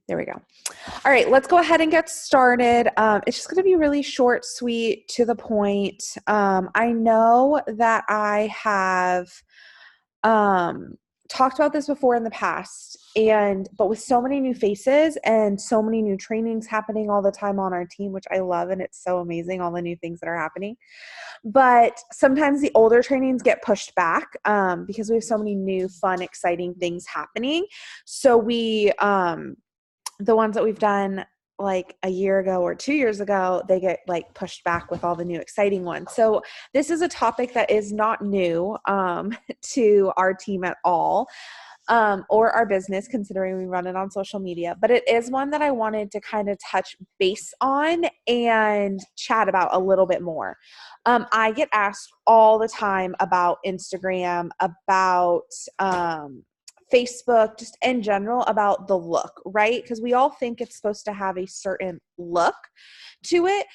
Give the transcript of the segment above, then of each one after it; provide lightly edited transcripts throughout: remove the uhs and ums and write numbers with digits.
There we go. All right, let's go ahead and get started. It's just going to be really short, sweet, to the point. I know that I have talked about this before in the past, but with so many new faces and so many new trainings happening all the time on our team, which I love, and it's so amazing, all the new things that are happening. But sometimes the older trainings get pushed back because we have so many new, fun, exciting things happening. So the ones that we've done like a year ago or 2 years ago, they get like pushed back with all the new exciting ones. So this is a topic that is not new to our team at all, or our business, considering we run it on social media. But it is one that I wanted to kind of touch base on and chat about a little bit more. I get asked all the time about Instagram, about Facebook, just in general, about the look, right? Because we all think it's supposed to have a certain look to it.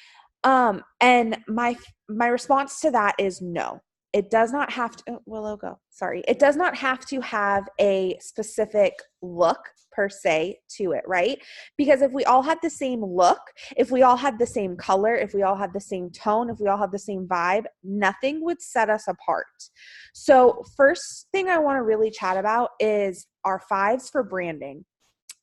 And my response to that is no. It does not have to, Willow, go. Sorry. It does not have to have a specific look per se to it, right? Because if we all had the same look, if we all had the same color, if we all had the same tone, if we all had the same vibe, nothing would set us apart. So first thing I want to really chat about is our fives for branding.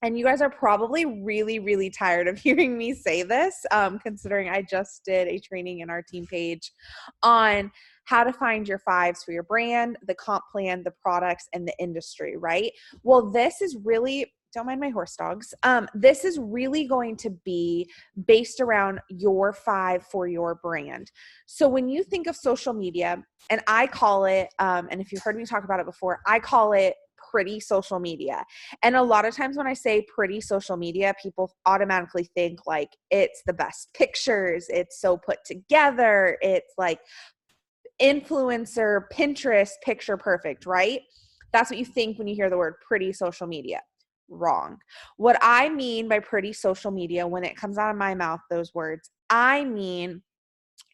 And you guys are probably really, really tired of hearing me say this, considering I just did a training in our team page on how to find your fives for your brand, the comp plan, the products, and the industry, right? Well, this is really, don't mind my horse dogs. This is really going to be based around your five for your brand. So when you think of social media, and I call it, and if you've heard me talk about it before, I call it pretty social media. And a lot of times when I say pretty social media, people automatically think like it's the best pictures, it's so put together, it's like influencer, Pinterest, picture perfect, right? That's what you think when you hear the word pretty social media. Wrong. What I mean by pretty social media, when it comes out of my mouth, those words, I mean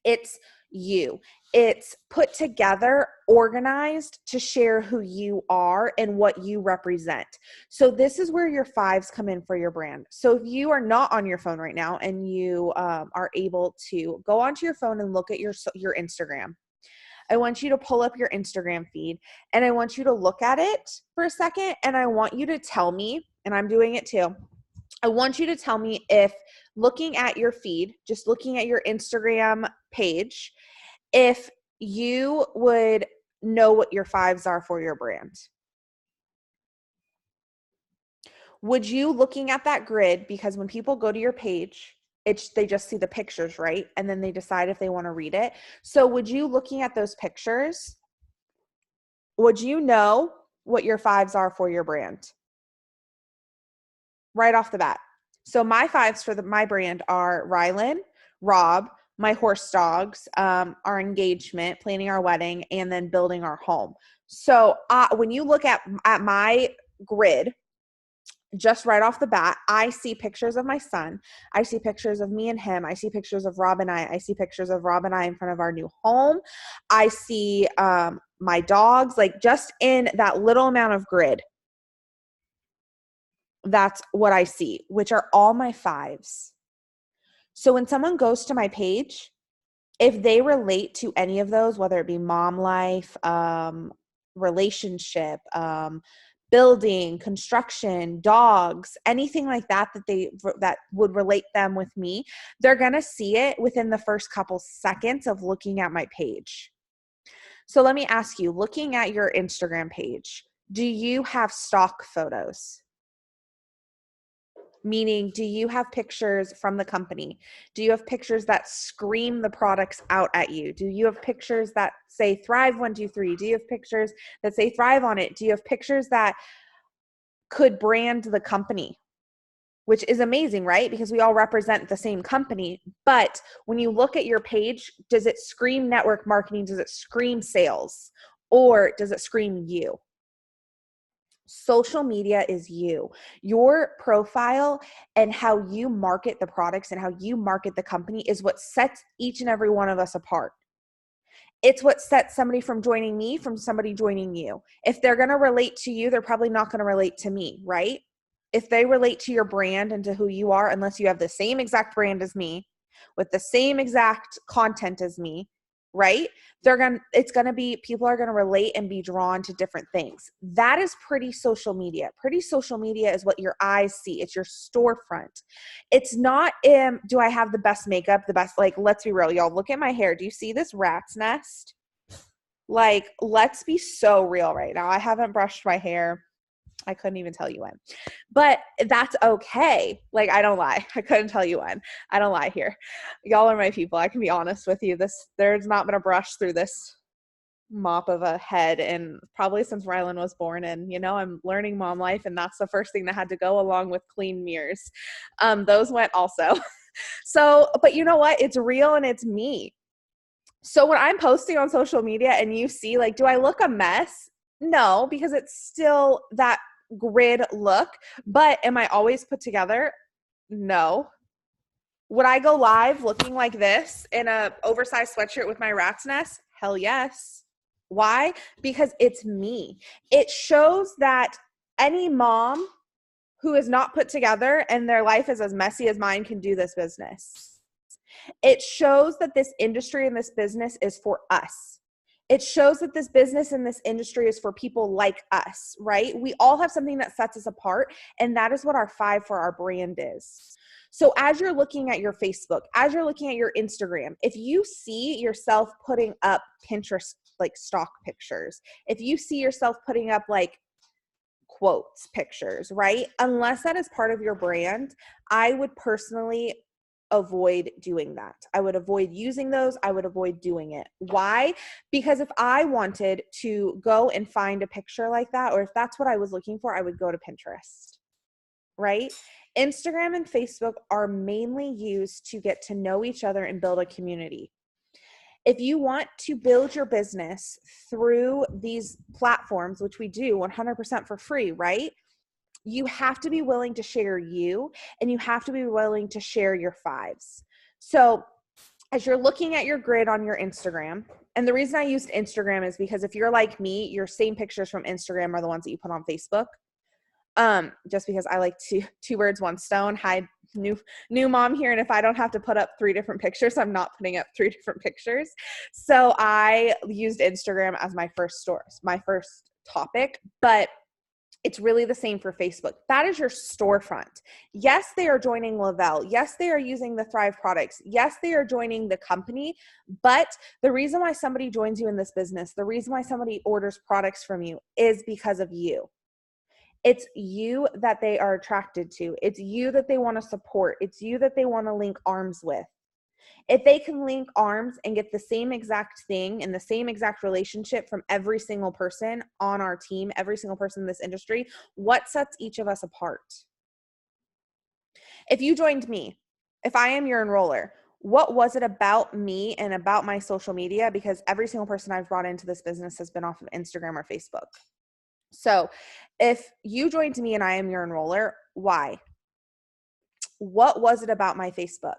it's you. It's put together, organized to share who you are and what you represent. So this is where your fives come in for your brand. So if you are not on your phone right now and you are able to go onto your phone and look at your Instagram, I want you to pull up your Instagram feed and I want you to look at it for a second, and I want you to tell me, and I'm doing it too, I want you to tell me if looking at your feed, just looking at your Instagram page, if you would know what your fives are for your brand. Would you, looking at that grid, because when people go to your page, they just see the pictures, right? And then they decide if they want to read it. So would you, looking at those pictures, would you know what your fives are for your brand? Right off the bat. So my fives for my brand are Rylan, Rob, my horse dogs, our engagement, planning our wedding, and then building our home. So when you look at my grid, just right off the bat, I see pictures of my son. I see pictures of me and him. I see pictures of Rob and I. I see pictures of Rob and I in front of our new home. I see my dogs, like just in that little amount of grid. That's what I see, which are all my fives. So when someone goes to my page, if they relate to any of those, whether it be mom life, relationship, building, construction, dogs, anything like that, that would relate them with me, they're going to see it within the first couple seconds of looking at my page. So let me ask you, looking at your Instagram page, do you have stock photos? Meaning, do you have pictures from the company? Do you have pictures that scream the products out at you? Do you have pictures that say Thrive 123? Do you have pictures that say Thrive on it? Do you have pictures that could brand the company? Which is amazing, right? Because we all represent the same company. But when you look at your page, does it scream network marketing? Does it scream sales? Or does it scream you? Social media is you. Your profile and how you market the products and how you market the company is what sets each and every one of us apart. It's what sets somebody from joining me from somebody joining you. If they're going to relate to you, they're probably not going to relate to me, right? if they relate to your brand and to who you are, unless you have the same exact brand as me, with the same exact content as me, right? People are going to relate and be drawn to different things. That is pretty social media. Pretty social media is what your eyes see. It's your storefront. It's not, do I have the best makeup, the best, like, let's be real, y'all. Look at my hair. Do you see this rat's nest? Like, let's be so real right now. I haven't brushed my hair. I couldn't even tell you when, but that's okay. Like, I don't lie. I couldn't tell you when. I don't lie here. Y'all are my people. I can be honest with you. There's not been a brush through this mop of a head and probably since Rylan was born, and I'm learning mom life, and that's the first thing that had to go along with clean mirrors. Those went also. So, but you know what? It's real and it's me. So when I'm posting on social media and you see, like, do I look a mess? No, because it's still that grid look. But am I always put together? No. Would I go live looking like this in a oversized sweatshirt with my rat's nest? Hell yes. Why? Because it's me. It shows that any mom who is not put together and their life is as messy as mine can do this business. It shows that this industry and this business is for us. It shows that this business and this industry is for people like us, right? We all have something that sets us apart, and that is what our 5 for our brand is. So as you're looking at your Facebook, as you're looking at your Instagram, if you see yourself putting up Pinterest, like stock pictures, if you see yourself putting up like quotes pictures, right? Unless that is part of your brand, I would personally avoid doing that. I would avoid using those. I would avoid doing it. Why? Because if I wanted to go and find a picture like that, or if that's what I was looking for, I would go to Pinterest, right? Instagram and Facebook are mainly used to get to know each other and build a community. If you want to build your business through these platforms, which we do 100% for free, right? You have to be willing to share you, and you have to be willing to share your 5s. So as you're looking at your grid on your Instagram, and the reason I used Instagram is because if you're like me, your same pictures from Instagram are the ones that you put on Facebook. Just because I like two birds, one stone. Hi, new mom here. And if I don't have to put up 3 different pictures, I'm not putting up 3 different pictures. So I used Instagram as my first topic, but it's really the same for Facebook. That is your storefront. Yes, they are joining Lavelle. Yes, they are using the Thrive products. Yes, they are joining the company. But the reason why somebody joins you in this business, the reason why somebody orders products from you is because of you. It's you that they are attracted to. It's you that they want to support. It's you that they want to link arms with. If they can link arms and get the same exact thing and the same exact relationship from every single person on our team, every single person in this industry, what sets each of us apart? If you joined me, if I am your enroller, what was it about me and about my social media? Because every single person I've brought into this business has been off of Instagram or Facebook. So if you joined me and I am your enroller, why? What was it about my Facebook?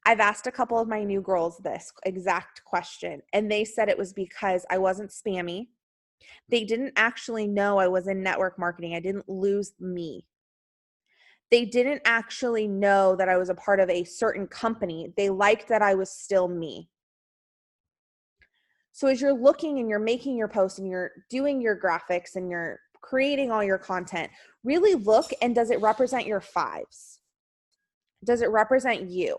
I've asked a couple of my new girls this exact question, and they said it was because I wasn't spammy. They didn't actually know I was in network marketing. I didn't lose me. They didn't actually know that I was a part of a certain company. They liked that I was still me. So as you're looking and you're making your posts and you're doing your graphics and you're creating all your content, really look, and does it represent your 5s? Does it represent you?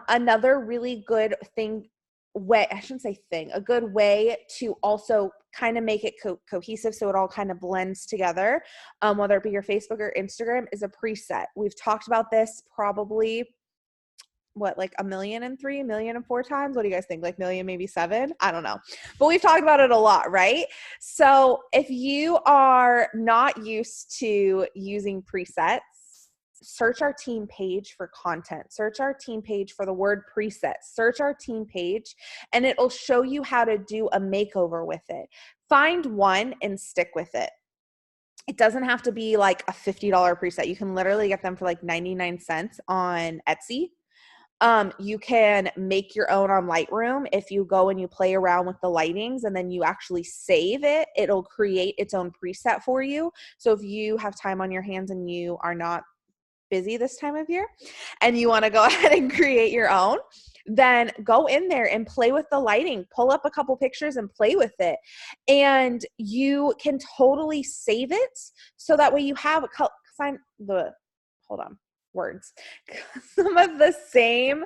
Another really good a good way to also kind of make it cohesive so it all kind of blends together, whether it be your Facebook or Instagram, is a preset. We've talked about this probably, like 1,000,003, 1,000,004 times? What do you guys think? Like million, maybe 7? I don't know. But we've talked about it a lot, right? So if you are not used to using presets, search our team page for content. Search our team page for the word preset. Search our team page, and it'll show you how to do a makeover with it. Find one and stick with it. It doesn't have to be like a $50 preset. You can literally get them for like 99 cents on Etsy. You can make your own on Lightroom. If you go and you play around with the lightings and then you actually save it, it'll create its own preset for you. So if you have time on your hands and you are not busy this time of year and you want to go ahead and create your own, then go in there and play with the lighting, pull up a couple pictures and play with it. And you can totally save it so that way you have some of the same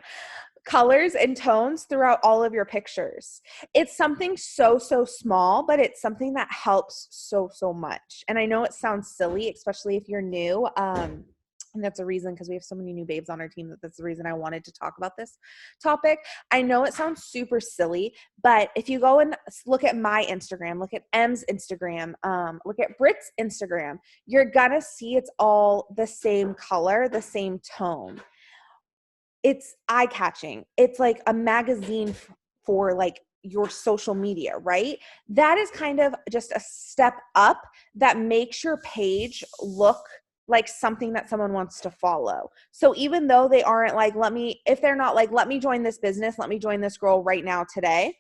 colors and tones throughout all of your pictures. It's something so small, but it's something that helps so much. And I know it sounds silly, especially if you're new. And that's a reason, because we have so many new babes on our team, that's the reason I wanted to talk about this topic. I know it sounds super silly, but if you go and look at my Instagram, look at M's Instagram, look at Britt's Instagram, you're gonna see it's all the same color, the same tone. It's eye-catching. It's like a magazine for like your social media, right? That is kind of just a step up that makes your page look like something that someone wants to follow. So even though they aren't like, if they're not like, let me join this business, let me join this girl right now today,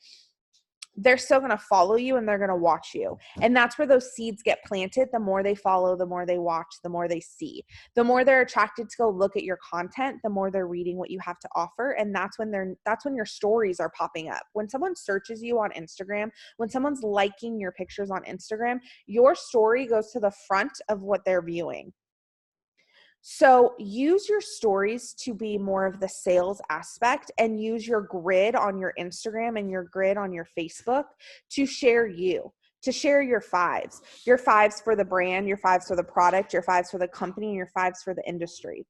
they're still going to follow you and they're going to watch you. And that's where those seeds get planted. The more they follow, the more they watch, the more they see, the more they're attracted to go look at your content, the more they're reading what you have to offer. And that's when your stories are popping up. When someone searches you on Instagram, when someone's liking your pictures on Instagram, your story goes to the front of what they're viewing. So use your stories to be more of the sales aspect, and use your grid on your Instagram and your grid on your Facebook to share to share your fives for the brand, your fives for the product, your fives for the company, and your fives for the industry.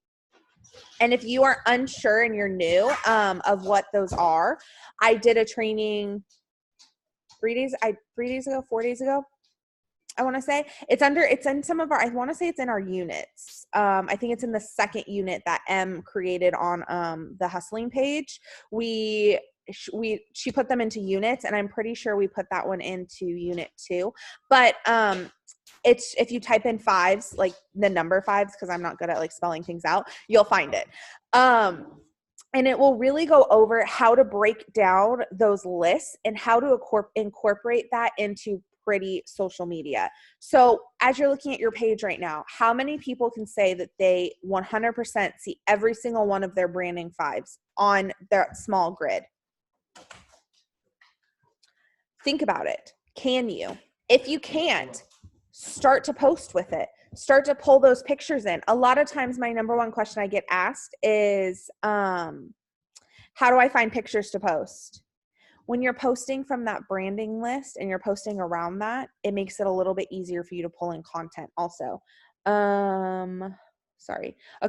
And if you are unsure and you're new of what those are, I did a training 4 days ago. I want to say it's in some of our, I want to say it's in our units. I think it's in the second unit that M created on the hustling page. She put them into units, and I'm pretty sure we put that one into unit 2. But it's, if you type in fives, like the number fives, because I'm not good at like spelling things out, you'll find it. And it will really go over how to break down those lists and how to incorporate that into pretty social media. So as you're looking at your page right now, how many people can say that they 100% see every single one of their branding fives on their small grid? Think about it. Can you? If you can't, start to post with it. Start to pull those pictures in. A lot of times my number one question I get asked is, how do I find pictures to post? When you're posting from that branding list and you're posting around that, it makes it a little bit easier for you to pull in content also. A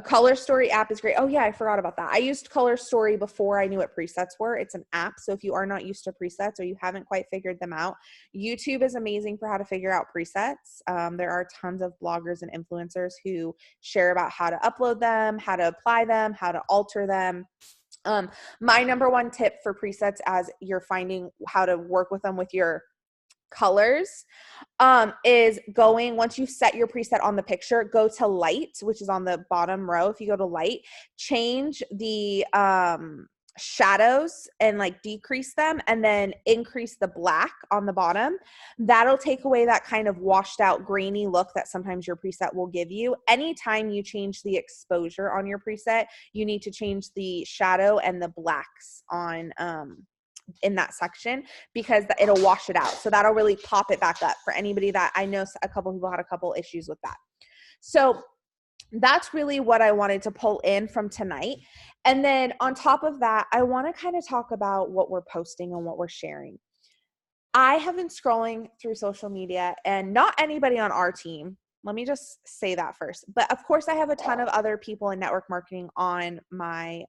Color Story app is great. Oh yeah, I forgot about that. I used Color Story before I knew what presets were. It's an app. So if you are not used to presets or you haven't quite figured them out, YouTube is amazing for how to figure out presets. There are tons of bloggers and influencers who share about how to upload them, how to apply them, how to alter them. My number one tip for presets, as you're finding how to work with them with your colors, is going, once you set your preset on the picture, go to light, which is on the bottom row. If you go to light, change the shadows and like decrease them, and then increase the black on the bottom. That'll take away that kind of washed out grainy look that sometimes your preset will give you. Anytime you change the exposure on your preset, you need to change the shadow and the blacks on in that section, because it'll wash it out. So that'll really pop it back up for anybody that, I know a couple people had a couple issues with that. So that's really what I wanted to pull in from tonight. And then on top of that, I want to kind of talk about what we're posting and what we're sharing. I have been scrolling through social media, and not anybody on our team. Let me just say that first. But of course, I have a ton of other people in network marketing on my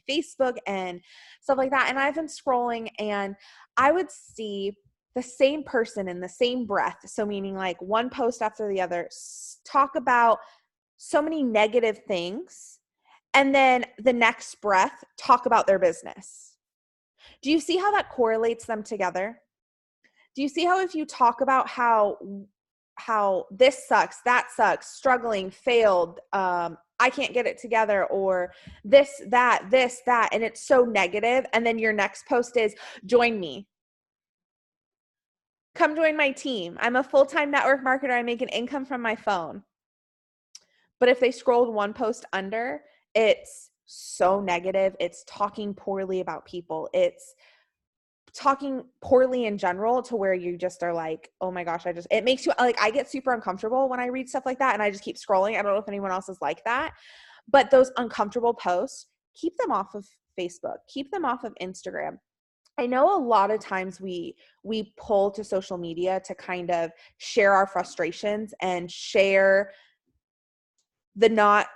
Facebook and stuff like that. And I've been scrolling, and I would see the same person in the same breath. So meaning like one post after the other, talk about so many negative things, and then the next breath talk about their business. Do you see how that correlates them together? Do you see how if you talk about how how this sucks, that sucks, struggling, failed, I can't get it together, or this, that, and it's so negative. And then your next post is, join me. Come join my team. I'm a full-time network marketer. I make an income from my phone. But if they scrolled one post under, it's so negative. It's talking poorly about people. It's talking poorly in general, to where you just are like, oh my gosh, it makes you like, I get super uncomfortable when I read stuff like that, and I just keep scrolling. I don't know if anyone else is like that, but those uncomfortable posts, keep them off of Facebook, keep them off of Instagram. I know a lot of times we pull to social media to kind of share our frustrations and share the not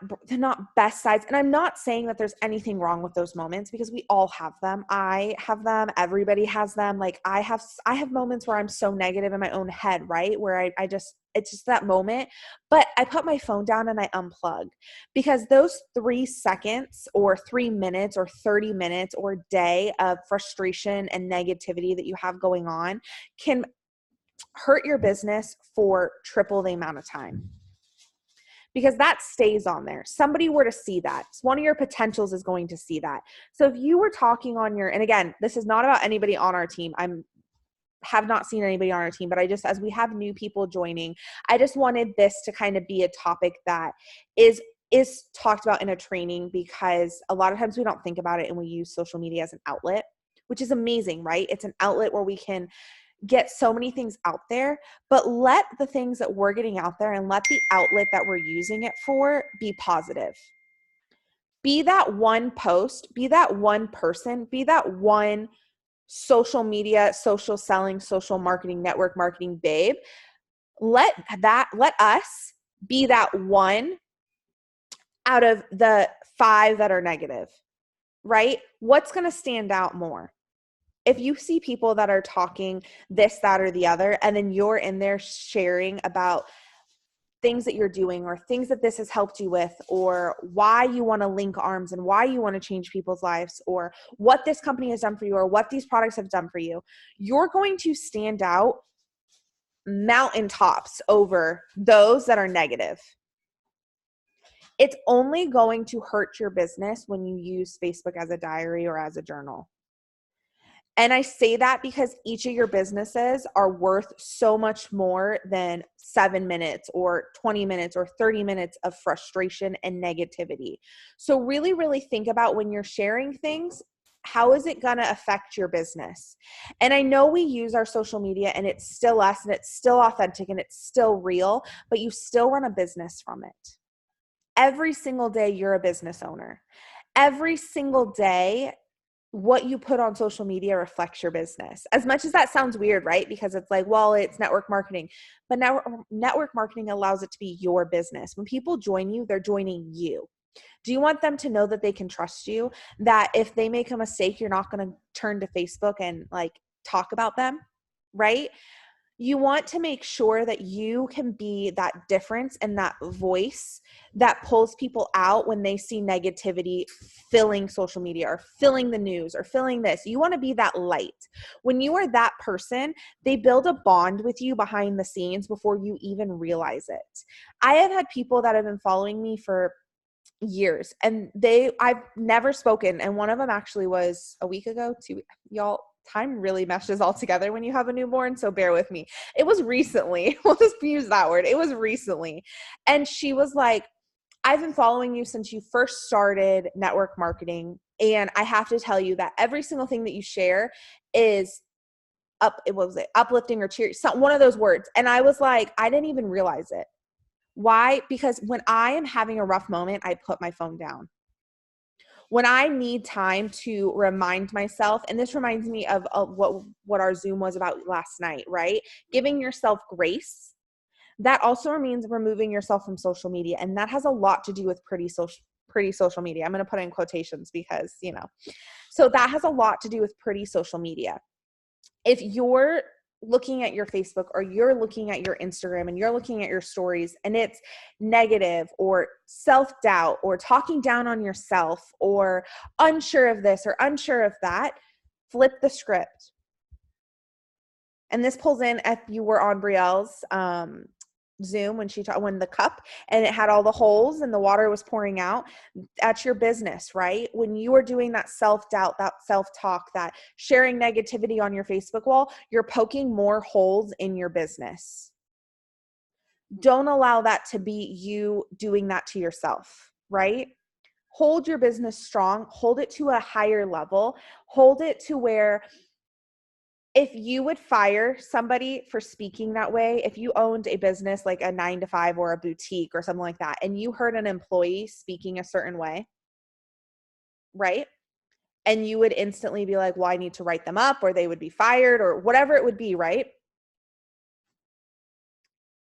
best sides. And I'm not saying that there's anything wrong with those moments, because we all have them. I have them. Everybody has them. Like I have moments where I'm so negative in my own head, right? Where I just, it's just that moment. But I put my phone down and I unplug, because those 3 seconds or 3 minutes or 30 minutes or day of frustration and negativity that you have going on can hurt your business for triple the amount of time, because that stays on there. Somebody were to see that. One of your potentials is going to see that. So if you were talking on your, and again, this is not about anybody on our team. Have not seen anybody on our team, but I just, as we have new people joining, I just wanted this to kind of be a topic that is talked about in a training, because a lot of times we don't think about it and we use social media as an outlet, which is amazing, right? It's an outlet where we can get so many things out there, but let the things that we're getting out there and let the outlet that we're using it for be positive. Be that one post, be that one person, be that one social media, social selling, social marketing, network marketing babe. Let us be that one out of the 5 that are negative, right? What's going to stand out more? If you see people that are talking this, that, or the other, and then you're in there sharing about things that you're doing or things that this has helped you with, or why you want to link arms and why you want to change people's lives, or what this company has done for you, or what these products have done for you, you're going to stand out mountaintops over those that are negative. It's only going to hurt your business when you use Facebook as a diary or as a journal. And I say that because each of your businesses are worth so much more than 7 minutes or 20 minutes or 30 minutes of frustration and negativity. So really, really think about, when you're sharing things, how is it going to affect your business? And I know we use our social media and it's still us and it's still authentic and it's still real, but you still run a business from it. Every single day you're a business owner. Every single day what you put on social media reflects your business. As much as that sounds weird, right? Because it's like, well, it's network marketing, but network marketing allows it to be your business. When people join you, they're joining you. Do you want them to know that they can trust you? That if they make a mistake, you're not going to turn to Facebook and like talk about them, right? You want to make sure that you can be that difference and that voice that pulls people out when they see negativity filling social media or filling the news or filling this. You want to be that light. When you are that person, they build a bond with you behind the scenes before you even realize it. I have had people that have been following me for years and I've never spoken, and one of them actually was a week ago. Y'all, time really meshes all together when you have a newborn, so bear with me. It was recently. We'll just use that word. It was recently. And she was like, I've been following you since you first started network marketing, and I have to tell you that every single thing that you share is uplifting or cheer, one of those words. And I was like, I didn't even realize it. Why? Because when I am having a rough moment, I put my phone down. When I need time to remind myself, and this reminds me of what our Zoom was about last night, right? Giving yourself grace. That also means removing yourself from social media. And that has a lot to do with pretty social media. I'm going to put in quotations because, so that has a lot to do with pretty social media. If you're looking at your Facebook or you're looking at your Instagram and you're looking at your stories and it's negative or self-doubt or talking down on yourself or unsure of this or unsure of that, flip the script. And this pulls in, if you were on Brielle's Zoom when the cup and it had all the holes and the water was pouring out. That's your business, right? When you are doing that self-doubt, that self-talk, that sharing negativity on your Facebook wall, you're poking more holes in your business. Don't allow that to be you doing that to yourself, right? Hold your business strong, hold it to a higher level, hold it to where if you would fire somebody for speaking that way, if you owned a business like a 9 to 5 or a boutique or something like that, and you heard an employee speaking a certain way, right? And you would instantly be like, well, I need to write them up, or they would be fired, or whatever it would be, right?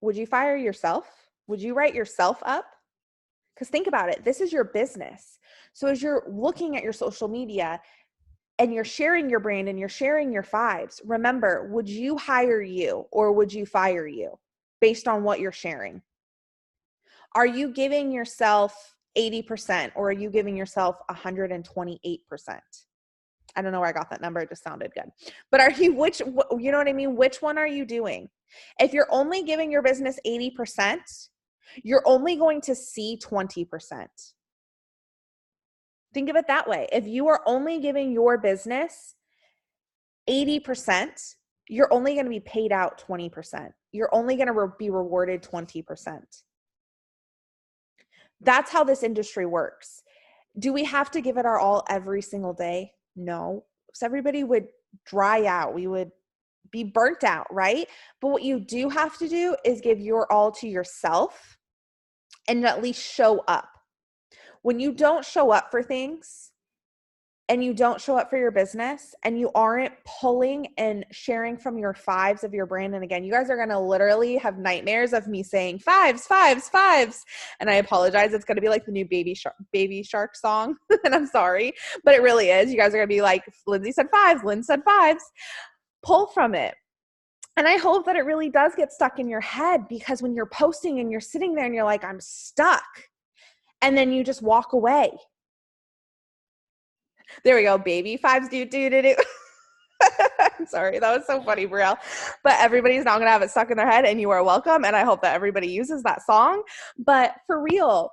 Would you fire yourself? Would you write yourself up? Because think about it, this is your business. So as you're looking at your social media and you're sharing your brand and you're sharing your fives, remember, would you hire you or would you fire you based on what you're sharing? Are you giving yourself 80% or are you giving yourself 128%? I don't know where I got that number. It just sounded good. But are you, you know what I mean? Which one are you doing? If you're only giving your business 80%, you're only going to see 20%. Think of it that way. If you are only giving your business 80%, you're only going to be paid out 20%. You're only going to be rewarded 20%. That's how this industry works. Do we have to give it our all every single day? No. So everybody would dry out. We would be burnt out, right? But what you do have to do is give your all to yourself and at least show up. When you don't show up for things and you don't show up for your business and you aren't pulling and sharing from your fives of your brand, and again, you guys are going to literally have nightmares of me saying fives, fives, fives. And I apologize. It's going to be like the new Baby Shark song. And I'm sorry, but it really is. You guys are going to be like, Lindsay said fives, Lynn said fives. Pull from it. And I hope that it really does get stuck in your head, because when you're posting and you're sitting there and you're like, I'm stuck, and then you just walk away. There we go, baby fives, do. I'm sorry, that was so funny, Brielle. But everybody's not going to have it stuck in their head, and you are welcome. And I hope that everybody uses that song. But for real,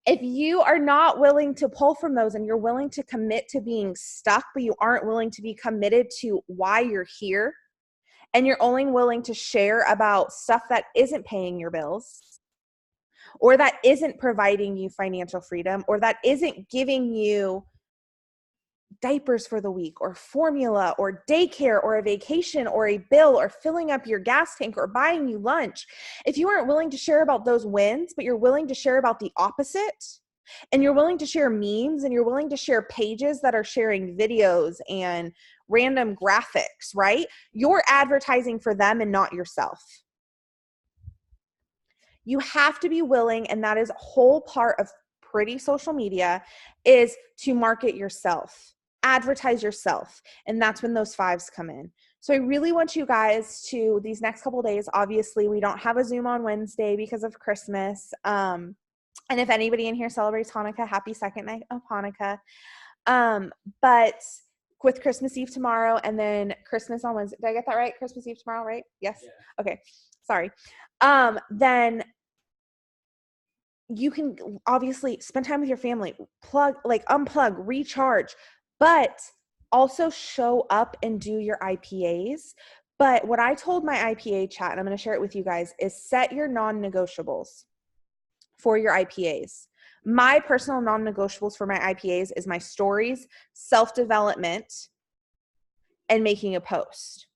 if you are not willing to pull from those and you're willing to commit to being stuck, but you aren't willing to be committed to why you're here, and you're only willing to share about stuff that isn't paying your bills, or that isn't providing you financial freedom, or that isn't giving you diapers for the week, or formula, or daycare, or a vacation, or a bill, or filling up your gas tank, or buying you lunch, if you aren't willing to share about those wins, but you're willing to share about the opposite, and you're willing to share memes, and you're willing to share pages that are sharing videos and random graphics, right? You're advertising for them and not yourself. You have to be willing, and that is a whole part of pretty social media, is to market yourself, advertise yourself, and that's when those fives come in. So I really want you guys to, these next couple of days, obviously we don't have a Zoom on Wednesday because of Christmas. And if anybody in here celebrates Hanukkah, happy second night of Hanukkah. But with Christmas Eve tomorrow and then Christmas on Wednesday, did I get that right? Christmas Eve tomorrow, right? Yes. Yeah. Okay. Sorry. Then you can obviously spend time with your family, unplug, recharge, but also show up and do your IPAs. But what I told my IPA chat, and I'm going to share it with you guys, is set your non-negotiables for your IPAs. My personal non-negotiables for my IPAs is my stories, self-development, and making a post.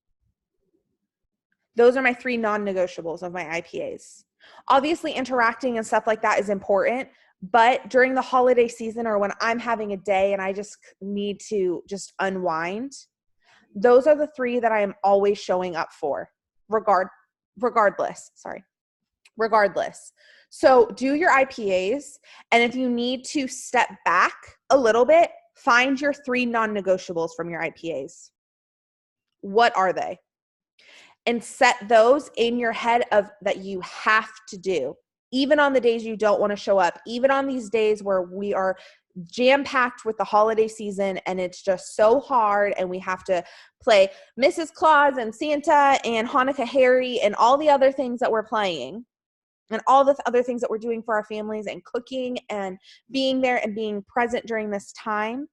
Those are my 3 non-negotiables of my IPAs. Obviously, interacting and stuff like that is important, but during the holiday season, or when I'm having a day and I just need to just unwind, those are the 3 that I am always showing up for, regardless. So do your IPAs, and if you need to step back a little bit, find your 3 non-negotiables from your IPAs. What are they? And set those in your head of that you have to do, even on the days you don't want to show up, even on these days where we are jam-packed with the holiday season and it's just so hard and we have to play Mrs. Claus and Santa and Hanukkah Harry and all the other things that we're playing. and all the other things that we're doing for our families and cooking and being there and being present during this time,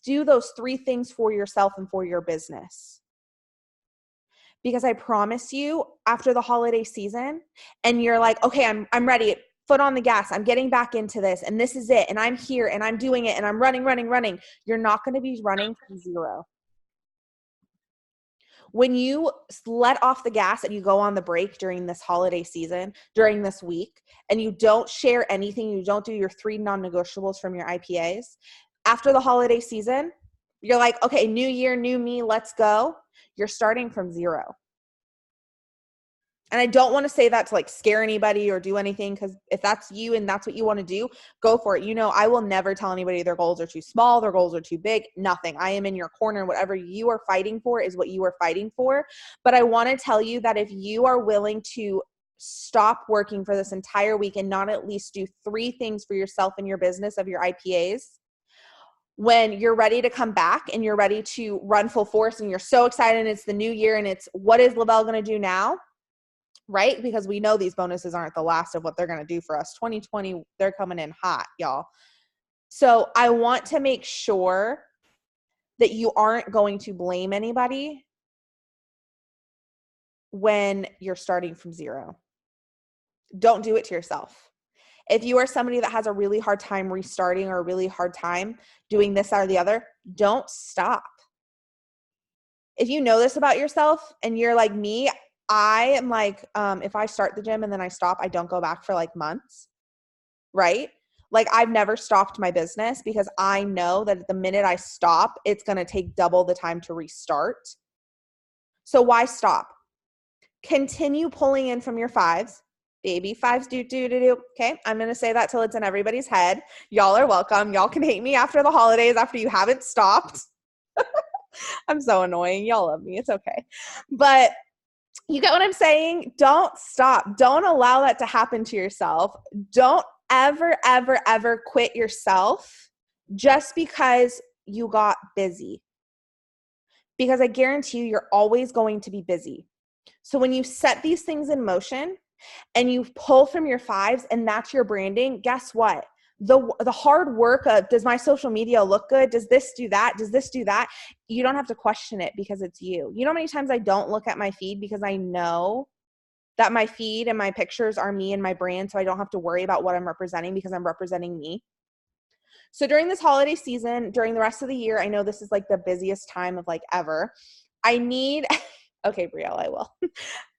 do those 3 things for yourself and for your business. Because I promise you, after the holiday season, and you're like, okay, I'm ready, foot on the gas, I'm getting back into this, and this is it, and I'm here, and I'm doing it, and I'm running. You're not going to be running from zero. When you let off the gas and you go on the break during this holiday season, during this week, and you don't share anything, you don't do your 3 non-negotiables from your IPAs, after the holiday season, you're like, okay, new year, new me, let's go. You're starting from zero. And I don't want to say that to like scare anybody or do anything, because if that's you and that's what you want to do, go for it. You know, I will never tell anybody their goals are too small, their goals are too big, nothing. I am in your corner. Whatever you are fighting for is what you are fighting for. But I want to tell you that if you are willing to stop working for this entire week and not at least do 3 things for yourself and your business of your IPAs, when you're ready to come back and you're ready to run full force and you're so excited and it's the new year and it's what is Lavelle going to do now? Right? Because we know these bonuses aren't the last of what they're going to do for us. 2020, they're coming in hot, y'all. So I want to make sure that you aren't going to blame anybody when you're starting from zero. Don't do it to yourself. If you are somebody that has a really hard time restarting or a really hard time doing this or the other, don't stop. If you know this about yourself and you're like me, I am like, if I start the gym and then I stop, I don't go back for like months, right? Like I've never stopped my business because I know that the minute I stop, it's going to take double the time to restart. So why stop? Continue pulling in from your 5s. Baby 5s, do. Okay, I'm going to say that till it's in everybody's head. Y'all are welcome. Y'all can hate me after the holidays after you haven't stopped. I'm so annoying. Y'all love me. It's okay. But you get what I'm saying? Don't stop. Don't allow that to happen to yourself. Don't ever, ever, ever quit yourself just because you got busy. Because I guarantee you, you're always going to be busy. So when you set these things in motion and you pull from your 5s and that's your branding, guess what? The hard work of, does my social media look good? Does this do that? Does this do that? You don't have to question it because it's you. You know how many times I don't look at my feed because I know that my feed and my pictures are me and my brand, so I don't have to worry about what I'm representing because I'm representing me. So during this holiday season, during the rest of the year, I know this is like the busiest time of like ever. I need, okay, Brielle, I will.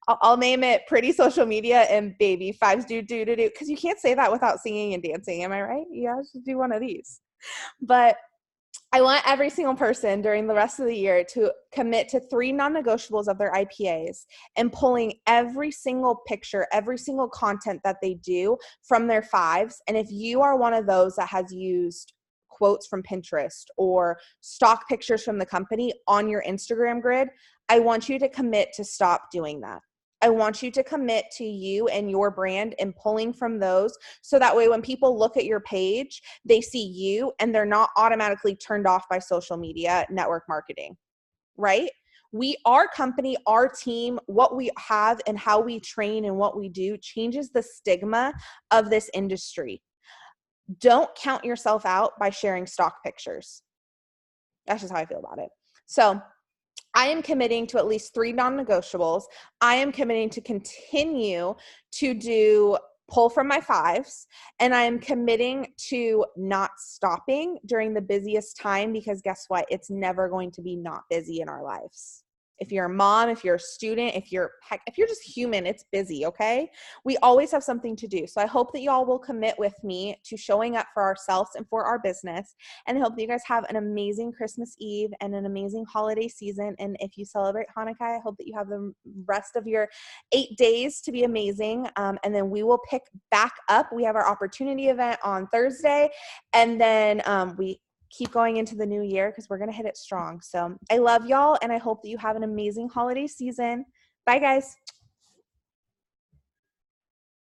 I'll name it Pretty Social Media and Baby 5s do, because you can't say that without singing and dancing. Am I right? Yeah, I should do one of these. But I want every single person during the rest of the year to commit to 3 non-negotiables of their IPAs and pulling every single picture, every single content that they do from their 5s. And if you are one of those that has used quotes from Pinterest or stock pictures from the company on your Instagram grid, I want you to commit to stop doing that. I want you to commit to you and your brand and pulling from those so that way when people look at your page, they see you and they're not automatically turned off by social media network marketing, right? Our company, our team, what we have and how we train and what we do changes the stigma of this industry. Don't count yourself out by sharing stock pictures. That's just how I feel about it. So I am committing to at least 3 non-negotiables. I am committing to continue to do pull from my 5s, and I am committing to not stopping during the busiest time because guess what? It's never going to be not busy in our lives. If you're a mom, if you're a student, if you're just human, it's busy, okay? We always have something to do. So I hope that y'all will commit with me to showing up for ourselves and for our business. And I hope that you guys have an amazing Christmas Eve and an amazing holiday season. And if you celebrate Hanukkah, I hope that you have the rest of your 8 days to be amazing. And then we will pick back up. We have our opportunity event on Thursday. And then we keep going into the new year because we're going to hit it strong. So I love y'all and I hope that you have an amazing holiday season. Bye guys.